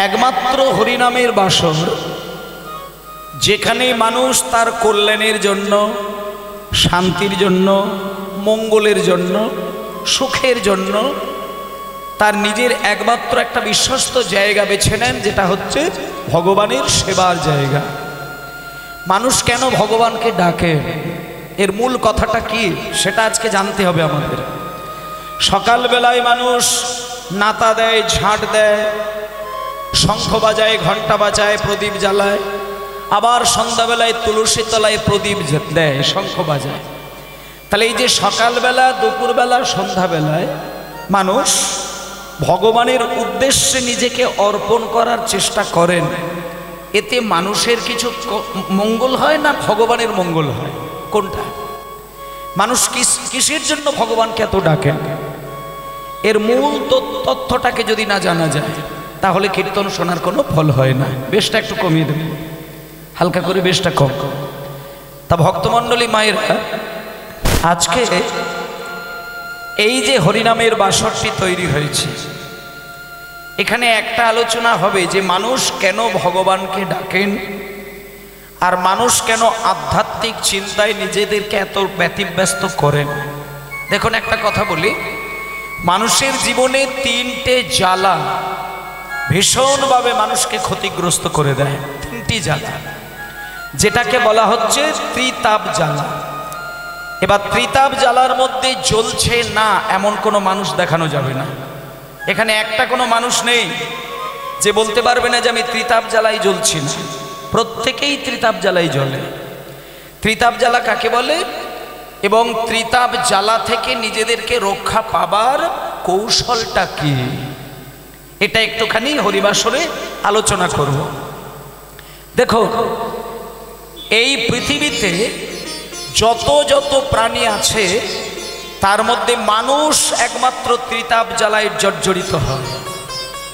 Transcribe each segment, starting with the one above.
একমাত্র হরিনামের বাসর, যেখানে মানুষ তার কল্যাণের জন্য, শান্তির জন্য, মঙ্গলের জন্য, সুখের জন্য তার নিজের একমাত্র একটা বিশ্বস্ত জায়গা বেছে নেন, যেটা হচ্ছে ভগবানের সেবার জায়গা। মানুষ কেন ভগবানকে ডাকে, এর মূল কথাটা কি সেটা আজকে জানতে হবে আমাদের। সকালবেলায় মানুষ নাতা দেয়, ঝাঁট দেয়, শঙ্খ বাজায়, ঘণ্টা বাজায়, প্রদীপ জ্বালায়, আবার সন্ধ্যাবেলায় তুলসী তলায় প্রদীপ দেয়, শঙ্খ বাজায়। তাহলে এই যে সকালবেলা, দুপুরবেলা, সন্ধ্যাবেলায় মানুষ ভগবানের উদ্দেশ্যে নিজেকে অর্পণ করার চেষ্টা করেন, এতে মানুষের কিছু মঙ্গল হয় না ভগবানের মঙ্গল হয়? কোনটা? মানুষ কিসের জন্য ভগবানকে এত ডাকেন, এর মূল তথ্যটাকে যদি না জানা যায় তাহলে কীর্তন শোনার কোনো ফল হয় না। বেশটা একটু কমিয়ে দেবেন, হালকা করে বেশটা কম। তা ভক্তমণ্ডলী মায়েরা, আজকে এই যে হরিনামের বাসরটি তৈরি হয়েছে, এখানে একটা আলোচনা হবে যে মানুষ কেন ভগবানকে ডাকেন, আর মানুষ কেন আধ্যাত্মিক চিন্তায় নিজেদেরকে এত ব্যতিব্যস্ত করেন। দেখুন, একটা কথা বলি, মানুষের জীবনে তিনটে জ্বালা ভীষণভাবে মানুষকে ক্ষতিগ্রস্ত করে দেয়। তিনটি জ্বালা, যেটাকে বলা হচ্ছে ত্রিতাপ জ্বালা। এবার ত্রিতাপ জ্বালার মধ্যে জ্বলছে না এমন কোনো মানুষ দেখানো যাবে না। এখানে একটা কোনো মানুষ নেই যে বলতে পারবে না যে আমি ত্রিতাপ জ্বালাই জ্বলছি না। প্রত্যেকেই ত্রিতাপ জ্বালাই জ্বলে। ত্রিতাপ জ্বালা কাকে বলে এবং ত্রিতাপ জ্বালা থেকে নিজেদেরকে রক্ষা পাবার কৌশলটা কি, এটা একটুখানি হরিবাসরে আলোচনা করব। দেখো, এই পৃথিবীতে যত যত প্রাণী আছে তার মধ্যে মানুষ একমাত্র ত্রিতাপ জ্বালায় জর্জরিত হয়।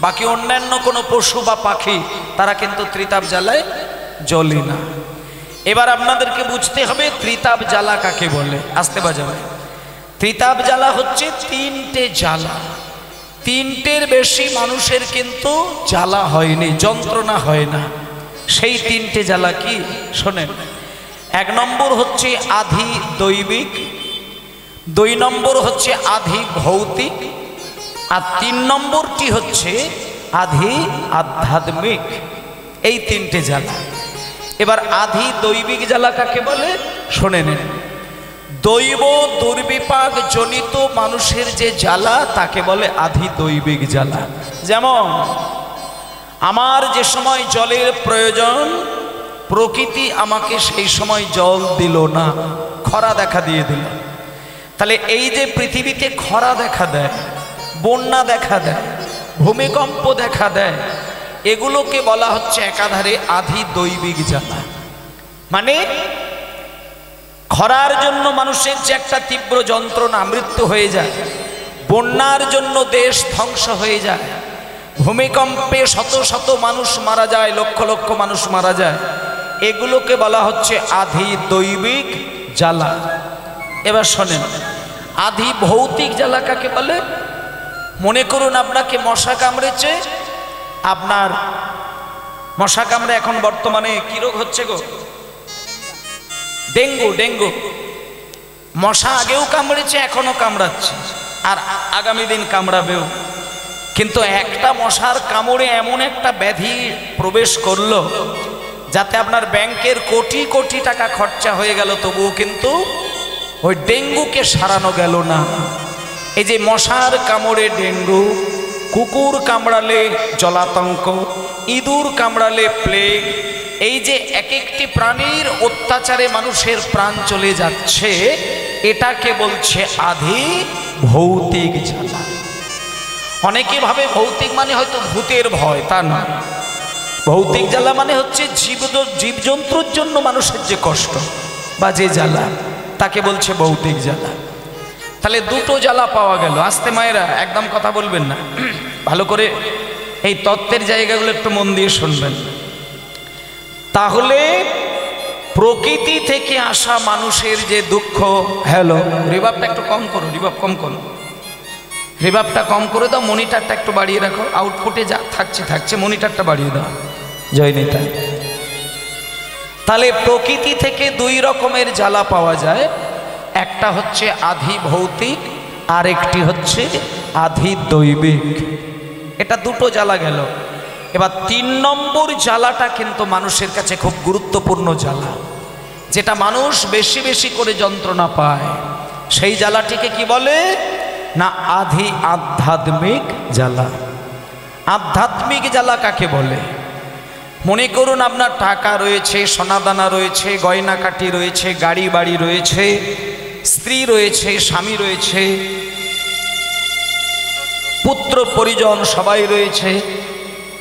বাকি অন্যান্য কোনো পশু বা পাখি তারা কিন্তু ত্রিতাপ জ্বালায় জ্বলে না। এবার আপনাদেরকে বুঝতে হবে ত্রিতাপ জ্বালা কাকে বলে। আসতে বাজাবে, ত্রিতাপ জ্বালা হচ্ছে তিনটে জ্বালা। তিনটের বেশি মানুষের কিন্তু জ্বালা হয়নি, যন্ত্রণা হয় না। সেই তিনটে জ্বালা কি শোনেন। এক নম্বর হচ্ছে আধি দৈবিক, দুই নম্বর হচ্ছে আধি ভৌতিক, আর তিন নম্বরটি হচ্ছে আধি আধ্যাত্মিক। এই তিনটে জ্বালা। এবার আধি দৈবিক জ্বালা কাকে বলে শোনেন। দৈব দুর্বিপাক জনিত মানুষের যে জ্বালা তাকে বলে আধি দৈবিক জ্বালা। যেমন আমার যে সময় জলের প্রয়োজন, প্রকৃতি আমাকে সেই সময় জল দিল না, খরা দেখা দিয়ে দিল। তাহলে এই যে পৃথিবীতে খরা দেখা দেয়, বন্যা দেখা দেয়, ভূমিকম্প দেখা দেয়, এগুলোকে বলা হচ্ছে একাধারে আধি দৈবিক জ্বালা। মানে খরার জন্য মানুষের যে একটা তীব্র যন্ত্রণা, মৃত্যু হয়ে যায়, বন্যার জন্য দেশ ধ্বংস হয়ে যায়, ভূমিকম্পে শত শত মানুষ মারা যায়, লক্ষ লক্ষ মানুষ মারা যায়, এগুলোকে বলা হচ্ছে আধি দৈবিক জ্বালা। এবার শোনেন, আধি ভৌতিক জ্বালা কাকে বলে। মনে করুন আপনাকে মশা কামড়েছে, আপনার মশা কামড়ে এখন বর্তমানে কি রোগ হচ্ছে গো? ডেঙ্গু। ডেঙ্গু মশা আগেও কামড়েছে, এখনো কামড়াচ্ছে, আর আগামী দিন কামড়াবেও। কিন্তু একটা মশার কামড়ে এমন একটা ব্যাধি প্রবেশ করলো যাতে আপনার ব্যাংকের কোটি কোটি টাকা খরচা হয়ে গেল, তবুও কিন্তু ওই ডেঙ্গুকে সারানো গেল না। এই যে মশার কামড়ে ডেঙ্গু, কুকুর কামড়ালে জলাতঙ্ক, ইঁদুর কামড়ালে প্লেগ, এই যে এক একটি প্রাণীর অত্যাচারে মানুষের প্রাণ চলে যাচ্ছে, এটাকে বলছে আধি ভৌতিক জ্বালা। অনেকে ভাবে ভৌতিক মানে হয়তো ভূতের ভয়, তা নয়। ভৌতিক জ্বালা মানে হচ্ছে জীবজন্তুর জন্য মানুষের যে কষ্ট বা যে জ্বালা, তাকে বলছে ভৌতিক জ্বালা। তাহলে দুটো জ্বালা পাওয়া গেল। আস্তে মায়েরা, একদম কথা বলবেন না, ভালো করে এই তত্ত্বের জায়গাগুলো একটু মন দিয়ে শুনবেন। তাহলে প্রকৃতি থেকে আসা মানুষের যে দুঃখ, হ্যালো রিভাবটা একটু কম করো, রিভাব কম করো, রিভাবটা কম করে দাও, মনিটরটা একটু বাড়িয়ে রাখো, আউটপুটে যা থাকছে থাকছে, মনিটরটা বাড়িয়ে দাও। জয় নিতাই। তাহলে প্রকৃতি থেকে দুই রকমের জ্বালা পাওয়া যায়, একটা হচ্ছে আধি ভৌতিক, আর একটি হচ্ছে আধি দৈবিক। এটা দুটো জ্বালা গেল। এবার 3 নম্বর জ্বালাটা কিন্তু মানুষের কাছে খুব গুরুত্বপূর্ণ জ্বালা, যেটা মানুষ বেশি বেশি করে যন্ত্রণা পায়। সেই জ্বালাটিকে কি বলে না, আধি আধ্যাত্মিক জ্বালা। আধ্যাত্মিক জ্বালা কাকে বলে? মনে করুন আপনার টাকা রয়েছে, সোনাদানা রয়েছে, গয়নাকাটি রয়েছে, গাড়ি বাড়ি রয়েছে, স্ত্রী রয়েছে, স্বামী রয়েছে, পুত্র পরিজন সবাই রয়েছে,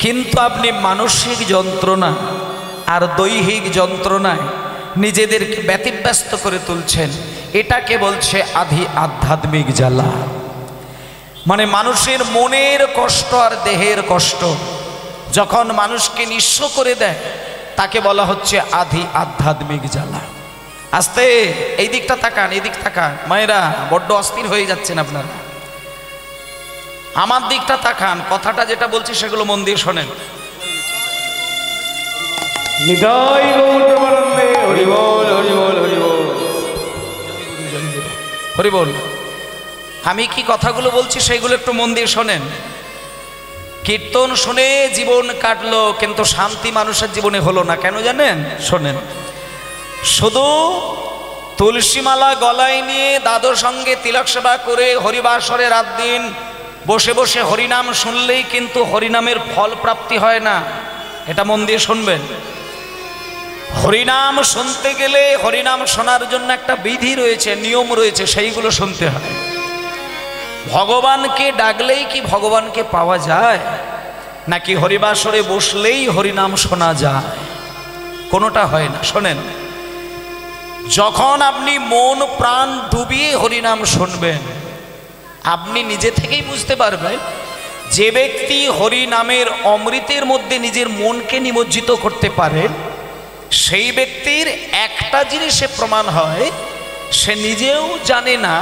কিন্তু আপনি মানসিক যন্ত্রণা আর দৈহিক যন্ত্রণায় নিজেদেরকে ব্যতিব্যস্ত করে তুলছেন। এটাকে বলছে আধি আধ্যাত্মিক জ্বালা। মানে মানুষের মনের কষ্ট আর দেহের কষ্ট যখন মানুষকে নিঃস্ব করে দেয়, তাকে বলা হচ্ছে আধি আধ্যাত্মিক জ্বালা। আস্তে এই দিকটা তাকান, এই দিক তাকান মায়েরা, বড্ড অস্থির হয়ে যাচ্ছেন আপনারা। আমার দিকটা তাকান, কথাটা যেটা বলছি সেগুলো মন দিয়ে শোনেন। নিতাই গৌর প্রেমানন্দে হরি বল, হরি বল, হরি বল, হরি বল। আমি কি কথাগুলো বলছি সেগুলো একটু মন দিয়ে শোনেন। কীর্তন শুনে জীবন কাটলো, কিন্তু শান্তি মানুষের জীবনে হলো না। কেন জানেন? শোনেন। শুধু তুলসীমালা গলায় নিয়ে দাদর সঙ্গে তিলক সেবা করে হরিবাসরে রাত দিন বসে বসে হরিনাম শুনলেই কিন্তু হরিনামের ফল প্রাপ্তি হয় না। এটা মন দিয়ে শুনবেন। হরিনাম শুনতে গেলে হরিনাম শোনার জন্য একটা বিধি রয়েছে, নিয়ম রয়েছে, সেইগুলো শুনতে হয়। ভগবানকে ডাকলেই কি ভগবানকে পাওয়া যায়, নাকি হরিবাসরে বসলেই হরিনাম শোনা যায়? কোনোটা হয় না। শোনেন, যখন আপনি মন প্রাণ ডুবিয়ে হরিনাম শুনবেন, আপনি নিজে থেকেই বুঝতে পারবেন যে ব্যক্তি হরিনামের অমৃতের মধ্যে নিজের মনকে নিমজ্জিত করতে পারে, সেই ব্যক্তির একটা জিনিসে প্রমাণ হয়, সে নিজেও জানে না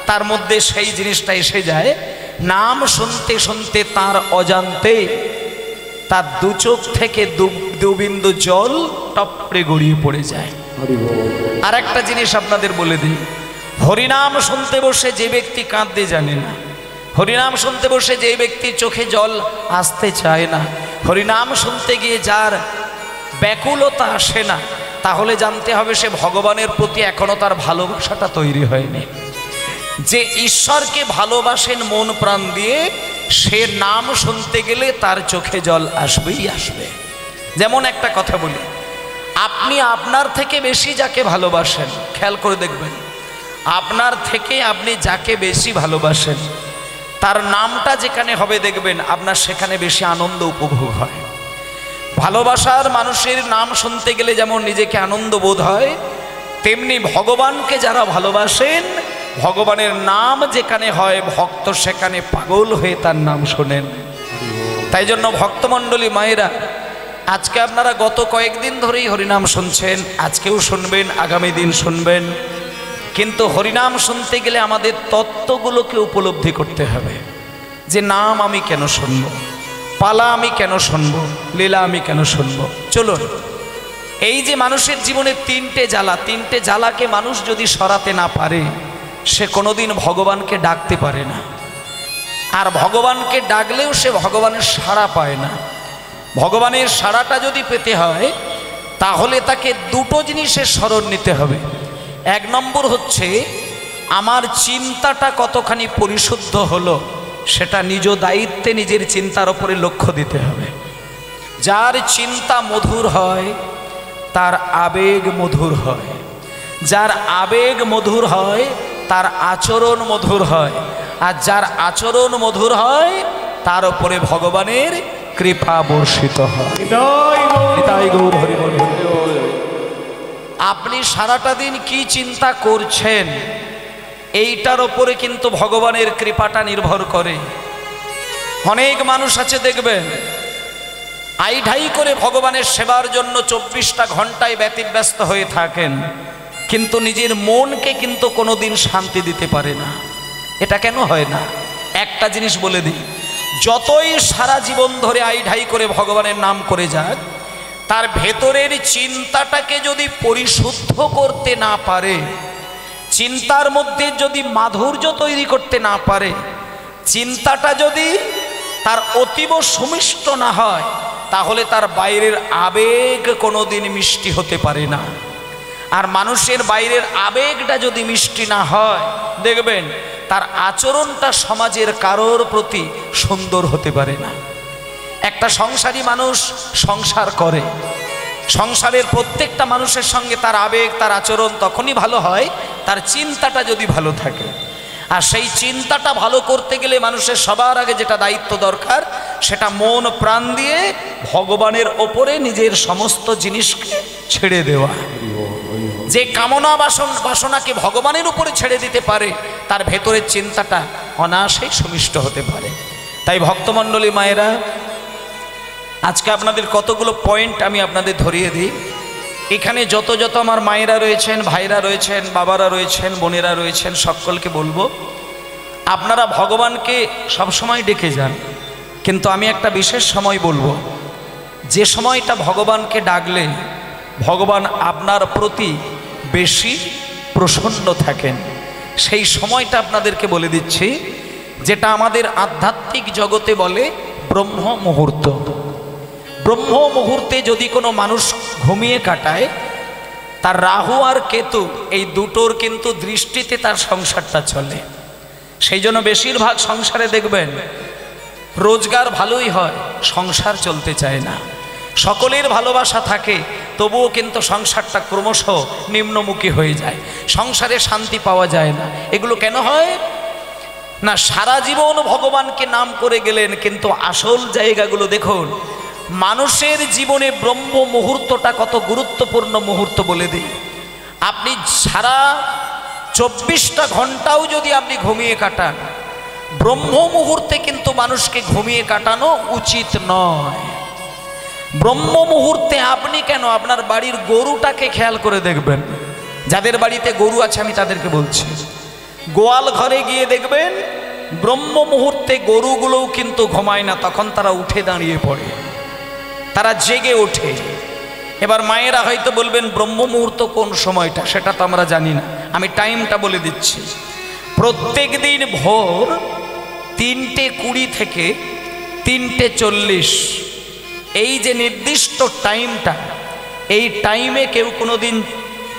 তার মধ্যে সেই জিনিসটা এসে যায়। নাম শুনতে শুনতে তার অজান্তে তার দু চোখ থেকে দু বিন্দু জল টপড়ে গড়িয়ে পড়ে যায়। আর একটা জিনিস আপনাদের বলে দিই, হরিনাম শুনতে বসে যে ব্যক্তি কাঁদতে জানে না, হরিনাম শুনতে বসে যে ব্যক্তির চোখে জল আসতে চায় না, হরিনাম শুনতে গিয়ে যার ব্যাকুলতা আসে না, তাহলে জানতে হবে সে ভগবানের প্রতি এখনো তার ভালোবাসাটা তৈরি হয়নি। যে ঈশ্বরকে ভালোবাসেন মন প্রাণ দিয়ে, সে নাম শুনতে গেলে তার চোখে জল আসবেই আসবে। যেমন একটা কথা বলি, আপনি আপনার থেকে বেশি যাকে ভালোবাসেন, খেয়াল করে দেখবেন, আপনার থেকে আপনি যাকে বেশি ভালোবাসেন তার নামটা যেখানে হবে দেখবেন আপনার সেখানে বেশি আনন্দ উপভোগ হয়। ভালোবাসার মানুষের নাম শুনতে গেলে যেমন নিজেকে আনন্দ বোধ হয়, তেমনি ভগবানকে যারা ভালোবাসেন, ভগবানের নাম যেখানে হয় ভক্ত সেখানে পাগল হয়ে তার নাম শোনেন। তাই জন্য ভক্তমণ্ডলী মায়েরা, আজকে আপনারা গত কয়েকদিন ধরেই হরিনাম শুনছেন, আজকেও শুনবেন, আগামী দিন শুনবেন, কিন্তু হরিনাম শুনতে গেলে আমাদের তত্ত্বগুলোকে উপলব্ধি করতে হবে। যে নাম আমি কেন শুনব, পালা আমি কেন শুনব, লীলা আমি কেন শুনব। চলুন, এই যে মানুষের জীবনে তিনটে জ্বালাকে মানুষ যদি সরাতে না পারে, সে কোনোদিন ভগবানকে ডাকতে পারে না। আর ভগবানকে ডাকলেও সে ভগবানের সাড়া পায় না। ভগবানের সাড়াটা যদি পেতে হয়, তাহলে তাকে দুটো জিনিসের স্মরণ নিতে হবে। এক নম্বর হচ্ছে আমার চিন্তাটা কতখানি পরিশুদ্ধ হলো, সেটা নিজ দায়িত্বে নিজের চিন্তার ওপরে লক্ষ্য দিতে হবে। যার চিন্তা মধুর হয় তার আবেগ মধুর হয়, যার আবেগ মধুর হয় তার আচরণ মধুর হয়, আর যার আচরণ মধুর হয় তার উপরে ভগবানের কৃপা বর্ষিত হয়। নিতাই গৌর হরি বল। আপনি সারাটা দিন কি চিন্তা করছেন, এইটার ওপরে কিন্তু ভগবানের কৃপাটা নির্ভর করে। অনেক মানুষ আছে দেখবেন, আইঢাই করে ভগবানের সেবার জন্য 24টা ঘন্টায় ব্যতিব্যস্ত হয়ে থাকেন, কিন্তু নিজের মনকে কিন্তু কোনোদিন শান্তি দিতে পারে না। এটা কেন হয় না? একটা জিনিস বলে দিই, যতই সারা জীবন ধরে আইঢাই করে ভগবানের নাম করে যাক, তার ভেতরের চিন্তাটাকে যদি পরিশুদ্ধ করতে না পারে, চিন্তার মধ্যে যদি মাধুর্য তৈরি করতে না পারে, চিন্তাটা যদি তার অতীব সুমিষ্ট না হয়, তাহলে তার বাইরের আবেগ কোনোদিন মিষ্টি হতে পারে না। আর মানুষের বাইরের আবেগটা যদি মিষ্টি না হয়, দেখবেন তার আচরণটা সমাজের কারোর প্রতি সুন্দর হতে পারে না। একটা সংসারী মানুষ সংসার করে, সংসারের প্রত্যেকটা মানুষের সঙ্গে তার আবেগ, তার আচরণ তখনই ভালো হয় তার চিন্তাটা যদি ভালো থাকে। আর সেই চিন্তাটা ভালো করতে গেলে মানুষের সবার আগে যেটা দায়িত্ব দরকার, সেটা মন প্রাণ দিয়ে ভগবানের ওপরে নিজের সমস্ত জিনিসকে ছেড়ে দেওয়া। যে কামনা বাসনাকে ভগবানের উপরে ছেড়ে দিতে পারে, তার ভেতরের চিন্তাটা অনায়াসেই সুমিষ্ট হতে পারে। তাই ভক্তমণ্ডলী মায়েরা, আজকে আপনাদের কতগুলো পয়েন্ট আমি আপনাদের ধরিয়ে দিই। এখানে যত আমার মায়েরা রয়েছেন, ভাইরা রয়েছেন, বাবারা রয়েছেন, বোনেরা রয়েছেন, সকলকে বলবো, আপনারা ভগবানকে সবসময় ডেকে যান, কিন্তু আমি একটা বিশেষ সময় বলবো, যে সময়টা ভগবানকে ডাকলে ভগবান আপনার প্রতি বেশি প্রসন্ন থাকেন, সেই সময়টা আপনাদেরকে বলে দিচ্ছি, যেটা আমাদের আধ্যাত্মিক জগতে বলে ব্রহ্ম মুহূর্ত। ব্রহ্ম মুহূর্তে যদি কোনো মানুষ ঘুমিয়ে কাটায়, তার রাহু আর কেতু এই দুটোর কিন্তু দৃষ্টিতে তার সংসারটা চলে। সেই জন্য বেশিরভাগ সংসারে দেখবেন রোজগার ভালোই হয়, সংসার চলতে চায় না। সকলের ভালোবাসা থাকে, তবুও কিন্তু সংসারটা ক্রমশ নিম্নমুখী হয়ে যায়, সংসারে শান্তি পাওয়া যায় না। এগুলো কেন হয় না? সারা জীবন ভগবানকে নাম করে গেলেন, কিন্তু আসল জায়গাগুলো দেখুন। মানুষের জীবনে ব্রহ্ম মুহূর্তটা কত গুরুত্বপূর্ণ মুহূর্ত বলে দিই। আপনি সারা 24টা ঘন্টাও যদি আপনি ঘুমিয়ে কাটান, ব্রহ্ম মুহূর্তে কিন্তু মানুষকে ঘুমিয়ে কাটানো উচিত নয়। ব্রহ্ম মুহূর্তে আপনি কেন আপনার বাড়ির গরুটাকে খেয়াল করে দেখবেন। যাদের বাড়িতে গরু আছে আমি তাদেরকে বলছি, গোয়াল ঘরে গিয়ে দেখবেন ব্রহ্ম মুহূর্তে গরুগুলোও কিন্তু ঘুমায় না, তখন তারা উঠে দাঁড়িয়ে পড়ে, তারা জেগে ওঠে। এবার মায়েরা হয়তো বলবেন ব্রহ্ম মুহূর্ত কোন সময়টা, সেটা তো আমরা জানি না, আমি টাইমটা বলে দিচ্ছি। প্রত্যেক দিন ভোর 3:20 থেকে 3:40, এই যে নির্দিষ্ট টাইমটা, এই টাইমে কেউ কোনো দিন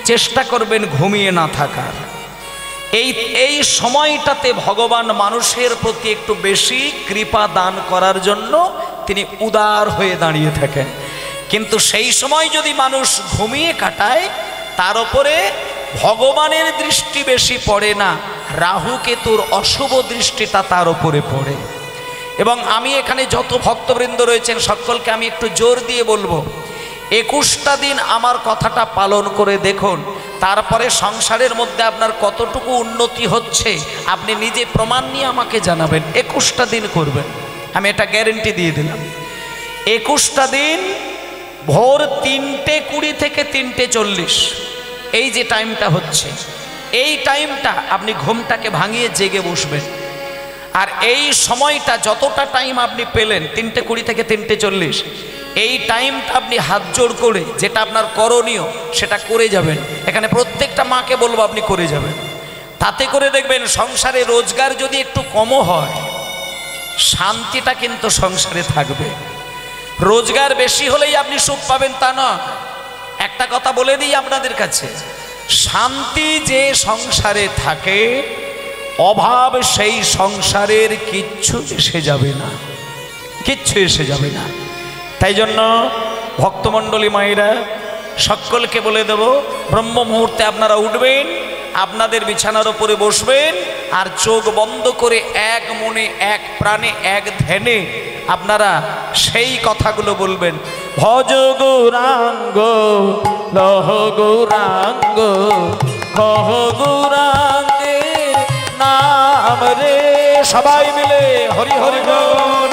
চেষ্টা করবেন ঘুমিয়ে না থাকার। এই সময়টাতে ভগবান মানুষের প্রতি একটু বেশি কৃপা দান করার জন্য তিনি উদার হয়ে দাঁড়িয়ে থাকেন। কিন্তু সেই সময় যদি মানুষ ঘুমিয়ে কাটায়, তার উপরে ভগবানের দৃষ্টি বেশি পড়ে না, রাহু কেতুর অশুভ দৃষ্টিটা তার উপরে পড়ে। এবং আমি এখানে যত ভক্তবৃন্দ রয়েছেন সকলকে আমি একটু জোর দিয়ে বলবো, 21টা দিন আমার কথাটা পালন করে দেখুন, তারপরে সংসারের মধ্যে আপনার কতটুকু উন্নতি হচ্ছে আপনি নিজে প্রমাণ নিয়ে আমাকে জানাবেন। 21টা দিন করবেন, আমি এটা গ্যারেন্টি দিয়ে দিলাম। 21টা দিন ভোর 3:20 থেকে 3:40, এই যে টাইমটা হচ্ছে, এই টাইমটা আপনি ঘুমটাকে ভাঙিয়ে জেগে বসবেন। আর এই সময়টা যতটা টাইম আপনি পেলেন 3:20 থেকে 3:40, এই টাইমটা আপনি হাত জোড় করে যেটা আপনার করণীয় সেটা করে যাবেন। এখানে প্রত্যেকটা মাকে বলবো আপনি করে যাবেন। তাতে করে দেখবেন সংসারে রোজগার যদি একটু কমও হয়, শান্তিটা কিন্তু সংসারে থাকবে। রোজগার বেশি হলেই আপনি সুখ পাবেন তা না। একটা কথা বলে দিই আপনাদের কাছে, শান্তি যে সংসারে থাকে, অভাব সেই সংসারের কিচ্ছু এসে যাবে না, কিচ্ছু এসে যাবে না। তাই জন্য ভক্তমণ্ডলী মায়েরা সকলকে বলে দেব, ব্রহ্ম মুহূর্তে আপনারা উঠবেন, আপনাদের বিছানার উপরে বসবেন, আর চোখ বন্ধ করে এক মনে, এক প্রাণে, এক ধ্যানে আপনারা সেই কথাগুলো বলবেন। ভজ গৌরাঙ্গ লহ গৌরাঙ্গ কহ গৌরাঙ্গের নাম রে, সবাই মিলে হরি হরি বল।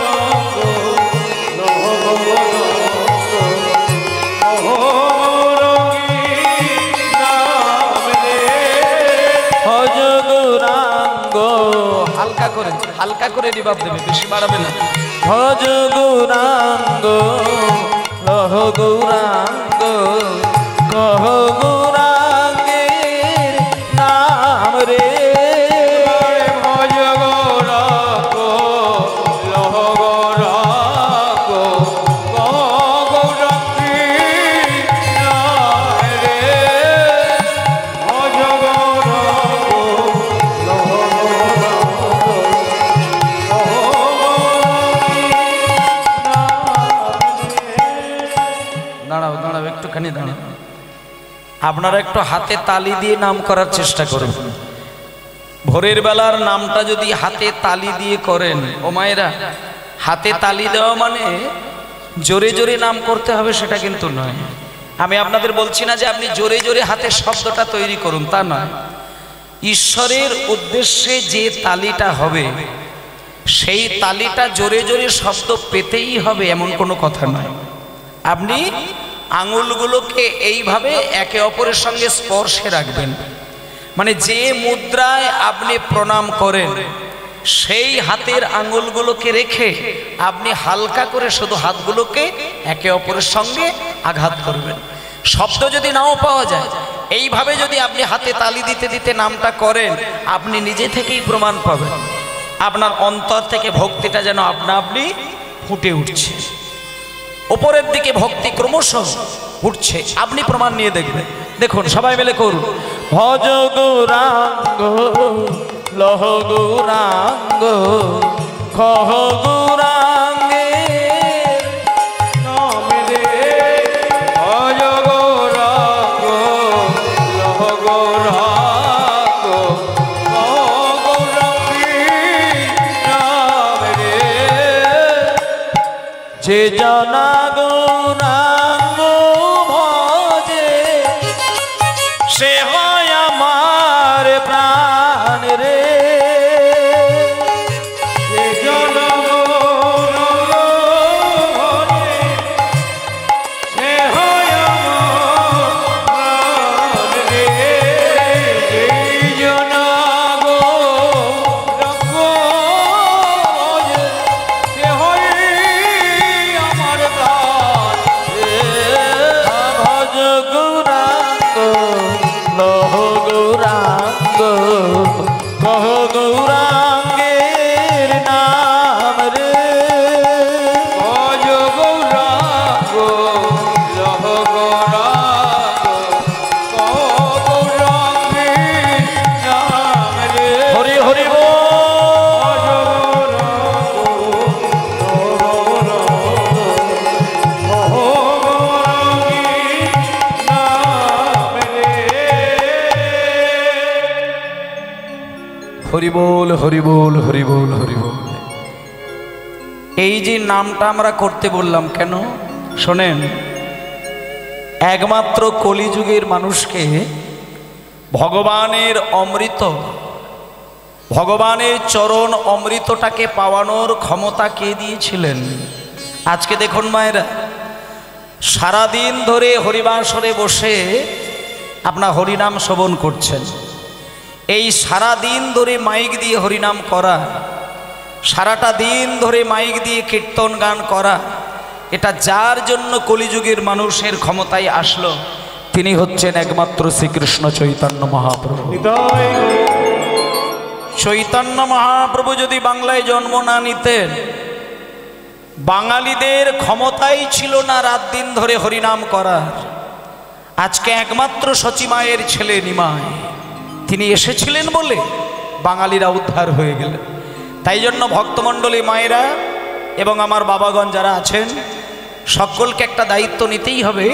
হালকা হালকা করে রিভাব দেবে, বেশি বাড়াবে না। ভজ গৌরাঙ্গ লহ গৌরাঙ্গ কহ গৌরাঙ্গের নাম রে। ভজ গৌরাঙ্গ লহ গৌরাঙ্গ কহ গৌরাঙ্গের নাম রে। ভজ গৌরাঙ্গ লহ দাঁড়াও দাঁড়াও, একটুখানি দাঁড়াও। আপনারা একটু হাতে তালি দিয়ে নাম করার চেষ্টা করুন। ভোরের বেলার নামটা যদি হাতে তালি দিয়ে করেন, ও মায়েরা, হাতে তালি দেওয়া মানে জোরে জোরে নাম করতে হবে সেটা কিন্তু নয়। আমি আপনাদের বলছি না যে আপনি জোরে জোরে হাতে শব্দটা তৈরি করুন, তা নয়। ঈশ্বরের উদ্দেশ্যে যে তালিটা হবে সেই তালিটা জোরে জোরে শব্দ পেতেই হবে এমন কোনো কথা নয়। আপনি আঙুলগুলোকে এইভাবে একে অপরের সঙ্গে স্পর্শে রাখবেন, মানে যে মুদ্রায় আপনি প্রণাম করেন সেই হাতের আঙুলগুলোকে রেখে আপনি হালকা করে শুধু হাতগুলোকে একে অপরের সঙ্গে আঘাত করবেন। শব্দ যদি নাও পাওয়া যায়, এইভাবে যদি আপনি হাতে তালি দিতে দিতে নামটা করেন, আপনি নিজে থেকেই প্রমাণ পাবেন আপনার অন্তর থেকে ভক্তিটা যেন আপনা আপনি ফুটে উঠছে, উপরের দিকে ভক্তি ক্রমশ উঠছে। আপনি প্রমাণ নিয়ে দেখবেন। দেখুন, সবাই মিলে করুন। ভজ গৌরাঙ্গ লহ গৌরাঙ্গ কহ গৌরাঙ্গের নাম রে। ভজ গৌরাঙ্গ লহ গৌরাঙ্গ কহ গৌরাঙ্গের নাম রে। যে জানা গৌরাঙ্গ ভজে সে হয় আমার প্রাণ রে। যে জন গৌরাঙ্গ ভজে সে হয় আমার প্রাণ রে। যেই জন গৌরাঙ্গ ভজে সে হয় আমার প্রাণ রে। ভজ গৌরাঙ্গ লহ গৌরাঙ্গ কহ গৌরাঙ্গের নাম রে। ভজ গৌরাঙ্গ লহ গৌরাঙ্গ কহ গৌরাঙ্গের নাম রে। হরি হরি বল। ভজ গৌরাঙ্গ লহ গৌরাঙ্গের নাম রে। হরি বল, হরি বল, হরি বল, হরি বল। এই যে নামটা আমরা করতে বললাম কেন শোনেন, একমাত্র কলিযুগের মানুষকে ভগবানের অমৃত, ভগবানের চরণ অমৃতটাকে পাওয়ানোর ক্ষমতা কে দিয়েছিলেন? আজকে দেখুন মায়েরা, সারাদিন ধরে হরিবাসরে বসে আপনার হরিনাম শ্রবণ করছেন। এই সারা দিন ধরে মাইক দিয়ে হরিনাম করা, সারাটা দিন ধরে মাইক দিয়ে কীর্তন গান করা, এটা যার জন্য কলিযুগের মানুষের ক্ষমতায় আসলো তিনি হচ্ছেন একমাত্র শ্রীকৃষ্ণ চৈতন্য মহাপ্রভু। চৈতন্য মহাপ্রভু যদি বাংলায় জন্ম না নিতেন, বাঙালিদের ক্ষমতাই ছিল না রাত দিন ধরে হরিনাম করার। আজকে একমাত্র সচিমায়ের ছেলে নিমাই তিনি এসেছিলেন বলে বাঙালিরা উদ্ধার হয়ে গেলেন। তাই জন্য ভক্তমণ্ডলী মায়েরা এবং আমার বাবাগণ যারা আছেন, সকলকে একটা দায়িত্ব নিতেই হবে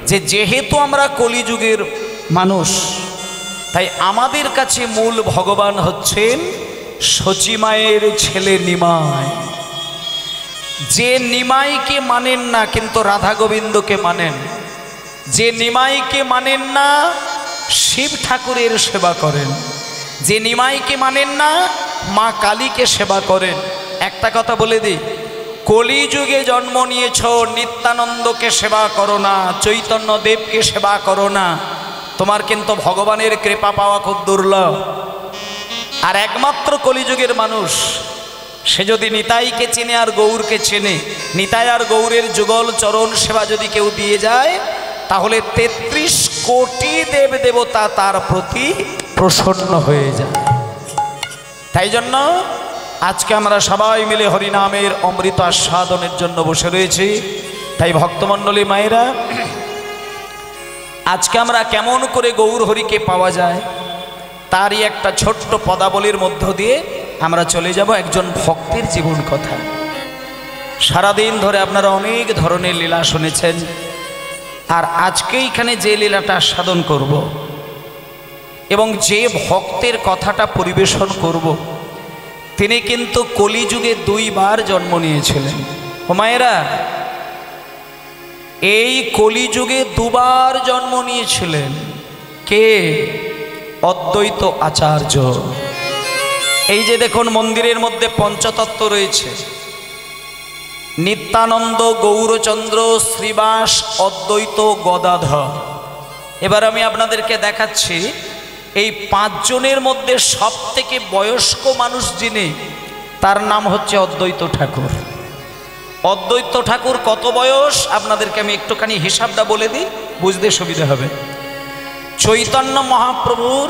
যে যেহেতু আমরা কলিযুগের মানুষ, তাই আমাদের কাছে মূল ভগবান হচ্ছেন সচিমায়ের ছেলে নিমাই। যে নিমাইকে মানেন না কিন্তু রাধা গোবিন্দকে মানেন, যে নিমাইকে মানেন না শিব ঠাকুরের সেবা করেন, যে নিমাইকে মানেন না মা কালীকে সেবা করেন। একটা কথা বলে দিই, কলিযুগে জন্ম নিয়েছ, নিত্যানন্দকে সেবা করো না, চৈতন্য দেবকে সেবা করো না, তোমার কিন্তু ভগবানের কৃপা পাওয়া খুব দুর্লভ। আর একমাত্র কলিযুগের মানুষ সে যদি নিতাইকে চেনে আর গৌরকে চেনে, নিতাই আর গৌরের যুগল চরণ সেবা যদি কেউ দিয়ে যায়, তাহলে ৩৩ কোটি দেব দেবতা তার প্রতি প্রসন্ন হয়ে যায়। তাই জন্য আজকে আমরা সবাই মিলে হরিনামের অমৃত আস্বাদনের জন্য বসে রয়েছি। তাই ভক্তমণ্ডলী মায়েরা, আজকে আমরা কেমন করে গৌর হরিকে পাওয়া যায় তারই একটা ছোট্ট পদাবলীর মধ্য দিয়ে আমরা চলে যাব একজন ভক্তের জীবন কথা। সারাদিন ধরে আপনারা অনেক ধরনের লীলা শুনেছেন, আর আজকে এখানে যে লীলাটা আস্বাদন করব এবং যে ভক্তের কথাটা পরিবেশন করব, তিনি কিন্তু কলিযুগে 2 বার জন্ম নিয়েছিলেন। ও মায়েরা, এই কলিযুগে 2 বার জন্ম নিয়েছিলেন। কে? অদ্বৈত আচার্য। এই যে দেখুন মন্দিরের মধ্যে পঞ্চতত্ত্ব রয়েছে, নিত্যানন্দ, গৌরচন্দ্র, শ্রীবাস, অদ্বৈত, গদাধর। এবার আমি আপনাদেরকে দেখাচ্ছি এই 5 জনের মধ্যে সব থেকে বয়স্ক মানুষ যিনি, তার নাম হচ্ছে অদ্বৈত ঠাকুর। অদ্বৈত ঠাকুর কত বয়স আপনাদেরকে আমি একটুখানি হিসাবটা বলে দিই, বুঝতে সুবিধা হবে। চৈতন্য মহাপ্রভুর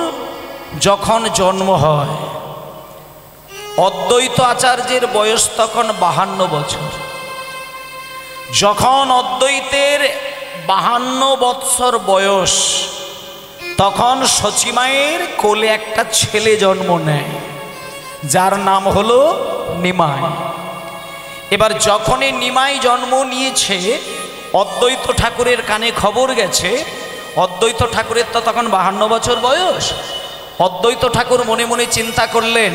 যখন জন্ম হয়, অদ্বৈত আচার্যের বয়স তখন 52 বছর। যখন অদ্বৈতের 52 বৎসর বয়স, তখন সচিমায়ের কোলে একটা ছেলে জন্ম নেয়, যার নাম হলো নিমাই। এবার যখনই নিমাই জন্ম নিয়েছে, অদ্বৈত ঠাকুরের কানে খবর গেছে। অদ্বৈত ঠাকুরের তো তখন 52 বছর বয়স। অদ্বৈত ঠাকুর মনে মনে চিন্তা করলেন,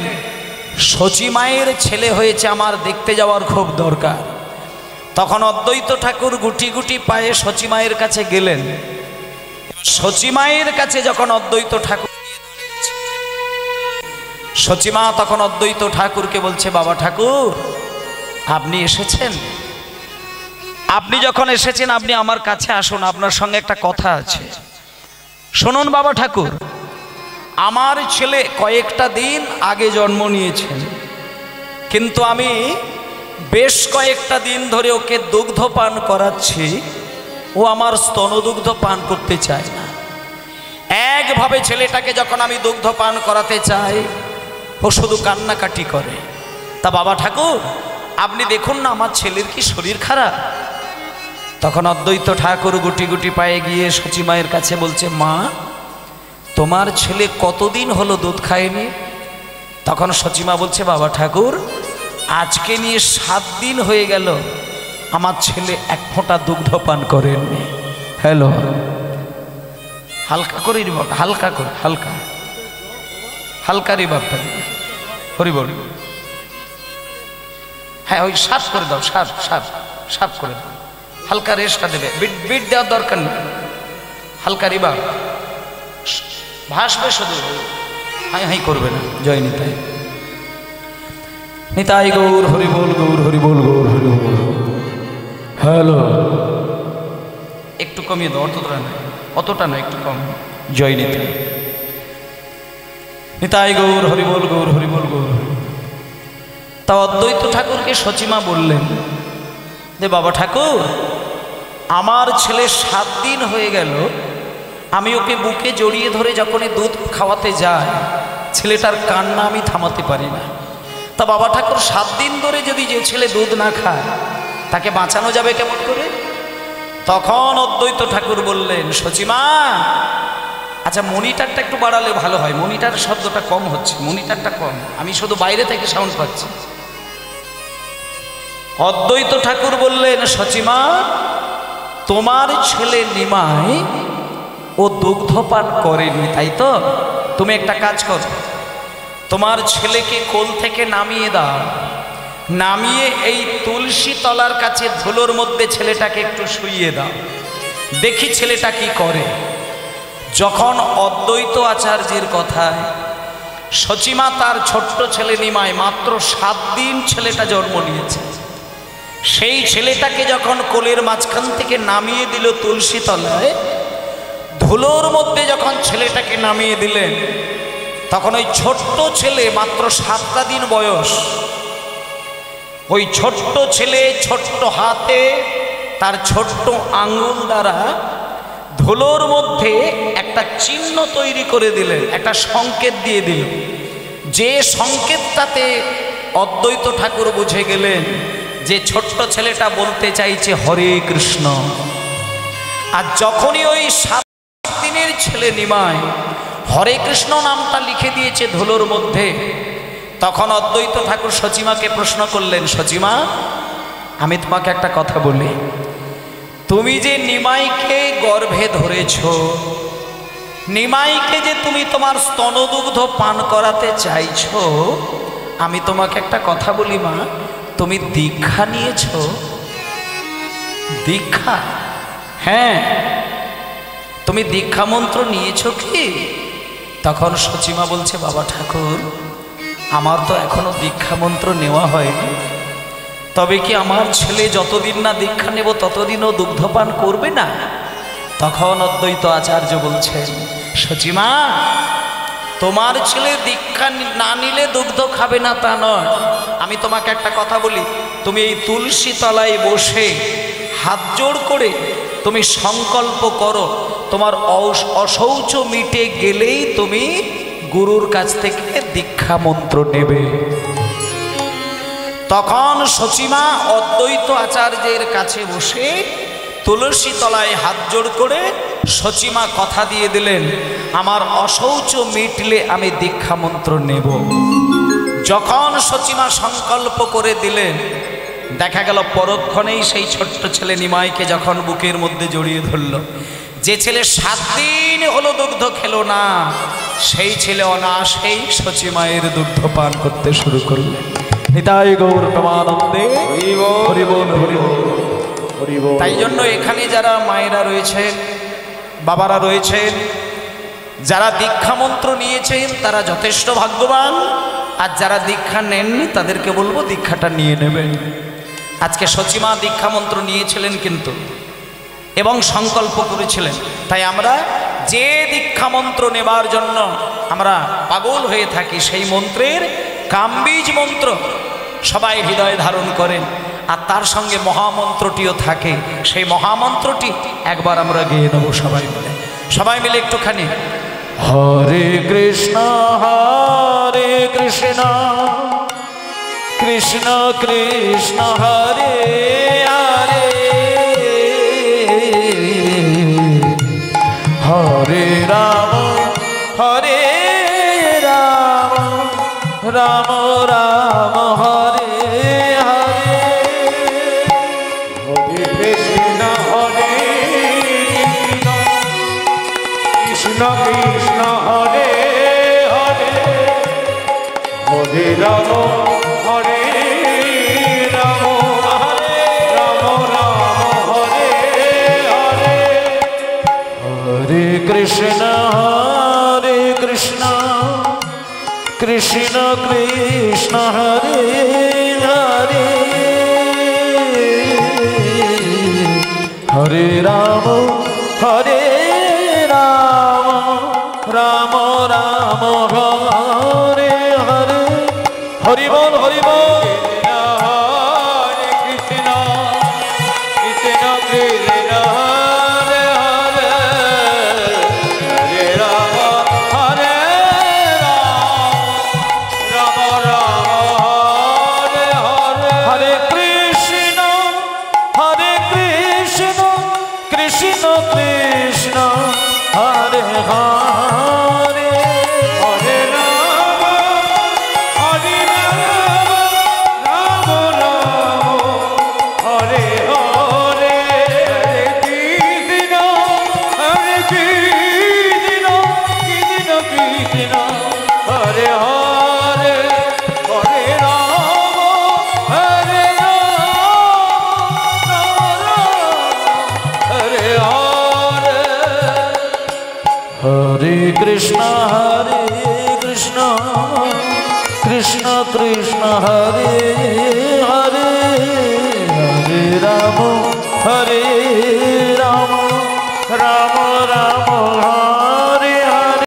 সচিমায়ের ছেলে হয়েছে, আমার দেখতে যাওয়ার খুব দরকার। তখন অদ্বৈত ঠাকুর গুটি গুটি পায়ে সচিমায়ের কাছে গেলেন। সচিমায়ের কাছে যখন অদ্বৈত ঠাকুর, সচিমা তখন অদ্বৈত ঠাকুরকে বলছে, বাবা ঠাকুর, আপনি এসেছেন? আপনি যখন এসেছেন, আপনি আমার কাছে আসুন, আপনার সঙ্গে একটা কথা আছে। শুনুন বাবা ঠাকুর, আমার ছেলে কয়েকটা দিন আগে জন্ম নিয়েছেন, কিন্তু আমি বেশ কয়েকটা দিন ধরে ওকে দুগ্ধ পান করাচ্ছি, ও আমার স্তনদুগ্ধ পান করতে চায় না। একভাবে ছেলেটাকে যখন আমি দুগ্ধ পান করাতে চাই, ও শুধু কান্নাকাটি করে। তা বাবা ঠাকুর, আপনি দেখুন না, আমার ছেলের কি শরীর খারাপ? তখন অদ্বৈত ঠাকুর গুটি গুটি পায়ে গিয়ে সচিমায়ের কাছে বলছে, মা, তোমার ছেলে কতদিন হলো দুধ খায়নি? তখন সচিমা বলছে, বাবা ঠাকুর, আজকে নিয়ে 7 দিন হয়ে গেল, আমার ছেলে 1 ফোঁটা দুগ্ধ পান করেননি। হ্যালো, হালকা করে রিবাব, হালকা করে, হালকা হালকা রিবাবটা হরি বল। হ্যাঁ, ওই সাফ করে দাও, সাফ সাফ সাফ করে দাও, হালকা রেস্টটা দেবে, বিট বিট দেওয়ার দরকার নেই, হালকা রিবাব ভাসবে, শুধু হাই হাই করবে না। জয় নিতাই, নিতাই গৌর হরি বল, গৌর হরি বল, গৌর হরি বল। হ্যালো, একটু কমিয়ে দাও, অতটা নয়, অতটা নয়, একটু কম। জয় নিতাই, নিতাই গৌর হরি বল, গৌর হরি বল, গৌর হরি। তা অদ্বৈত ঠাকুরকে সচিমা বললেন যে, বাবা ঠাকুর, আমার ছেলে 7 দিন হয়ে গেল, আমি ওকে বুকে জড়িয়ে ধরে যখনই দুধ খাওয়াতে যাই, ছেলেটার কান্না আমি থামাতে পারি না। তা বাবা ঠাকুর, 7 দিন ধরে যদি যে ছেলে দুধ না খায়, তাকে বাঁচানো যাবে কেমন করে? তখন অদ্বৈত ঠাকুর বললেন, সচিমা, আচ্ছা মনিটারটা একটু বাড়ালে ভালো হয়, মনিটার শব্দটা কম হচ্ছে, মনিটারটা কম, আমি শুধু বাইরে থেকে সাউন্ড পাচ্ছি। অদ্বৈত ঠাকুর বললেন, সচিমা, তোমার ছেলে নিমাই ও দুগ্ধপান করেনি, তাই তো? তুমি একটা কাজ করো, তোমার ছেলেকে কোল থেকে নামিয়ে দাও, নামিয়ে এই তুলসী তলার কাছে ধুলোর মধ্যে ছেলেটাকে একটু শুইয়ে দাও, দেখি ছেলেটা কি করে। যখন অদ্বৈত আচার্যের কথায় সচিমা তার ছোট্ট ছেলে নিমাই, মাত্র 7 দিন ছেলেটা জন্ম নিয়েছে, সেই ছেলেটাকে যখন কোলের মাঝখান থেকে নামিয়ে দিল তুলসী তলায়, ধুলোর মধ্যে যখন ছেলেটাকে নামিয়ে দিলেন, তখন ওই ছোট্ট ছেলে, মাত্র 7টা দিন বয়স, ওই ছোট্ট ছেলে ছোট্ট হাতে তার ছোট্ট আঙ্গুল দ্বারা ধুলোর মধ্যে একটা চিহ্ন তৈরি করে দিলেন, একটা সংকেত দিয়ে দিল। যে সংকেতটাতে অদ্বৈত ঠাকুর বুঝে গেলেন যে ছোট্ট ছেলেটা বলতে চাইছে হরে কৃষ্ণ। আর যখনই ওই 7 দিনের ছেলে নিমাই হরে কৃষ্ণ নামটা লিখে দিয়েছে ধুলোর মধ্যে, তখন অদ্বৈত ঠাকুর সচিমাকে প্রশ্ন করলেন, সচিমা আমি তোমাকে একটা কথা বলি, তুমি যে নিমাইকে গর্ভে ধরেছ, নিমাইকে যে তুমি তোমার স্তনদুগ্ধ পান করাতে চাইছ, আমি তোমাকে একটা কথা বলি মা, তুমি দীক্ষা নিয়েছ? দীক্ষা? হ্যাঁ, তুমি দীক্ষা মন্ত্র নিয়েছ কি? তখন সচিমা বলছে, বাবা ঠাকুর আমার তো এখনো দীক্ষা মন্ত্র নেওয়া হয়নি, তবে কি আমার ছেলে যতদিন না দীক্ষা নেব ততদিনও দুগ্ধপান করবে না? তখন অদ্বৈত আচার্য বলছেন, সচিমা তোমার ছেলে দীক্ষা না নিলে দুগ্ধ খাবে না তা নয়, আমি তোমাকে একটা কথা বলি, তুমি এই তুলসী তলায় বসে হাত জোড় করে তুমি সংকল্প করো, তোমার অশৌচ মিটে গেলেই তুমি গুরুর কাছ থেকে দীক্ষা মন্ত্র নেবে। তখন সচিমা অদ্বৈত আচার্যের কাছে বসে তুলসী তলায় হাত জোড় করে সচিমা কথা দিয়ে দিলেন, আমার অশৌচ মিটলে আমি দীক্ষা মন্ত্র নেব। যখন সচিমা সংকল্প করে দিলেন, দেখা গেল পরক্ষণেই সেই ছোট্ট ছেলে নিমাইকে যখন বুকের মধ্যে জড়িয়ে ধরল, যে ছেলে 7 দিন হলো দুগ্ধ খেলো না, সেই ছেলে অনায়াসেই সচিমায়ের দুগ্ধ পান করতে শুরু করলেন। নিতাই গৌর প্রেমানন্দে হরি বল হরি বল হরি বল হরি বল। তাই জন্য এখানে যারা মায়েরা রয়েছেন, বাবারা রয়েছেন, যারা দীক্ষা মন্ত্র নিয়েছেন তারা যথেষ্ট ভাগ্যবান, আর যারা দীক্ষা নেননি তাদেরকে বলবো দীক্ষাটা নিয়ে নেবেন। আজকে সচিমা দীক্ষা মন্ত্র নিয়েছিলেন কিন্তু, এবং সংকল্প করেছিলেন। তাই আমরা যে দীক্ষা মন্ত্র নেবার জন্য আমরা পাগল হয়ে থাকি, সেই মন্ত্রের কামবীজ মন্ত্র সবাই হৃদয়ে ধারণ করেন, আর তার সঙ্গে মহামন্ত্রটিও থাকে। সেই মহামন্ত্রটি একবার আমরা গেয়ে নেব সবাই মিলে, সবাই মিলে একটুখানি। হরে কৃষ্ণ কৃষ্ণ কৃষ্ণ হরে হরে, হরে রাম রাম রাম হরে হরে, হরে কৃষ্ণ কৃষ্ণ কৃষ্ণ হরে হরে, হরে রাম হরে রাম রাম রাম হরে হরে, হরে কৃষ্ণ কৃষ্ণ কৃষ্ণ হরে হরে, হরে রাম রাম রাম হরে হরে, হরি বল হরি বল। হরে কৃষ্ণ কৃষ্ণ কৃষ্ণ হরে হরে, হরে রাম হরে রাম রাম হরে হরে, হরে কৃষ্ণ কৃষ্ণ কৃষ্ণ হরে হরে, হরে রাম রাম রাম হরে হরে, হরে কৃষ্ণ কৃষ্ণ হরে হরে, হরে রাম হরে হরে হরে, হরে কৃষ্ণ কৃষ্ণ কৃষ্ণ হরে হরে, হরে রাম রাম